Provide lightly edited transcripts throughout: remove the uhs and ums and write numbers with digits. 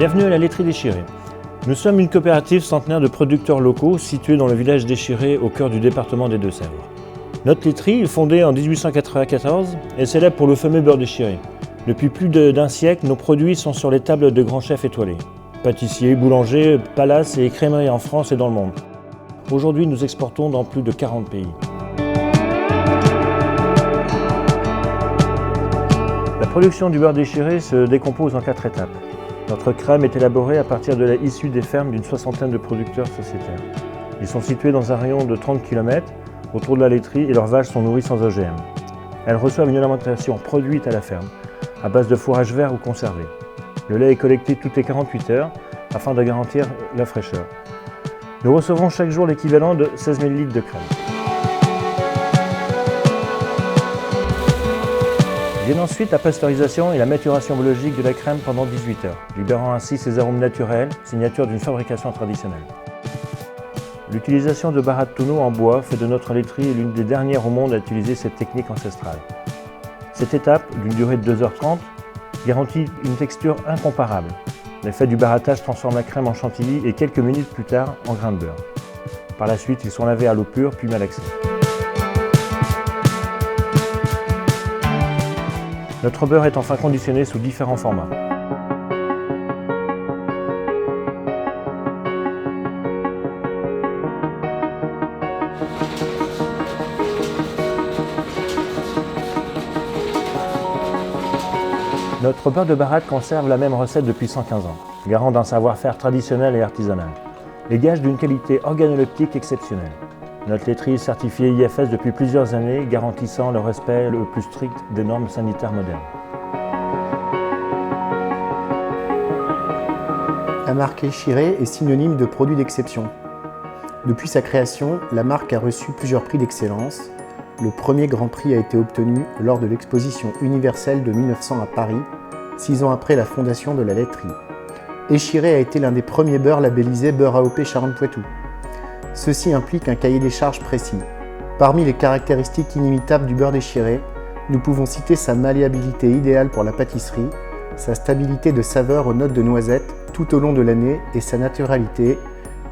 Bienvenue à la laiterie d'Échiré. Nous sommes une coopérative centenaire de producteurs locaux située dans le village d'Échiré au cœur du département des Deux-Sèvres. Notre laiterie, fondée en 1894, est célèbre pour le fameux beurre d'Échiré. Depuis plus d'un siècle, nos produits sont sur les tables de grands chefs étoilés. Pâtissiers, boulangers, palaces et crémeries en France et dans le monde. Aujourd'hui, nous exportons dans plus de 40 pays. La production du beurre d'Échiré se décompose en 4 étapes. Notre crème est élaborée à partir de la issue des fermes d'une soixantaine de producteurs sociétaires. Ils sont situés dans un rayon de 30 km autour de la laiterie et leurs vaches sont nourries sans OGM. Elles reçoivent une alimentation produite à la ferme, à base de fourrage vert ou conservé. Le lait est collecté toutes les 48 heures afin de garantir la fraîcheur. Nous recevons chaque jour l'équivalent de 16 000 litres de crème. Viennent ensuite la pasteurisation et la maturation biologique de la crème pendant 18 heures, libérant ainsi ses arômes naturels, signature d'une fabrication traditionnelle. L'utilisation de barras de tonneaux en bois fait de notre laiterie l'une des dernières au monde à utiliser cette technique ancestrale. Cette étape, d'une durée de 2h30, garantit une texture incomparable. L'effet du barattage transforme la crème en chantilly et quelques minutes plus tard en grains de beurre. Par la suite, ils sont lavés à l'eau pure puis malaxés. Notre beurre est enfin conditionné sous différents formats. Notre beurre de baratte conserve la même recette depuis 115 ans, garant d'un savoir-faire traditionnel et artisanal, et gage d'une qualité organoleptique exceptionnelle. Notre laiterie est certifiée IFS depuis plusieurs années, garantissant le respect le plus strict des normes sanitaires modernes. La marque Échiré est synonyme de produit d'exception. Depuis sa création, la marque a reçu plusieurs prix d'excellence. Le premier grand prix a été obtenu lors de l'exposition universelle de 1900 à Paris, 6 ans après la fondation de la laiterie. Échiré a été l'un des premiers beurres labellisés beurre AOP Charentes-Poitou. Ceci implique un cahier des charges précis. Parmi les caractéristiques inimitables du beurre d'Échiré, nous pouvons citer sa malléabilité idéale pour la pâtisserie, sa stabilité de saveur aux notes de noisettes tout au long de l'année et sa naturalité.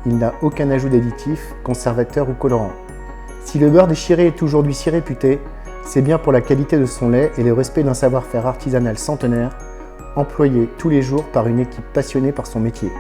Il n'a aucun ajout d'additif, conservateur ou colorant. Si le beurre d'Échiré est aujourd'hui si réputé, c'est bien pour la qualité de son lait et le respect d'un savoir-faire artisanal centenaire, employé tous les jours par une équipe passionnée par son métier.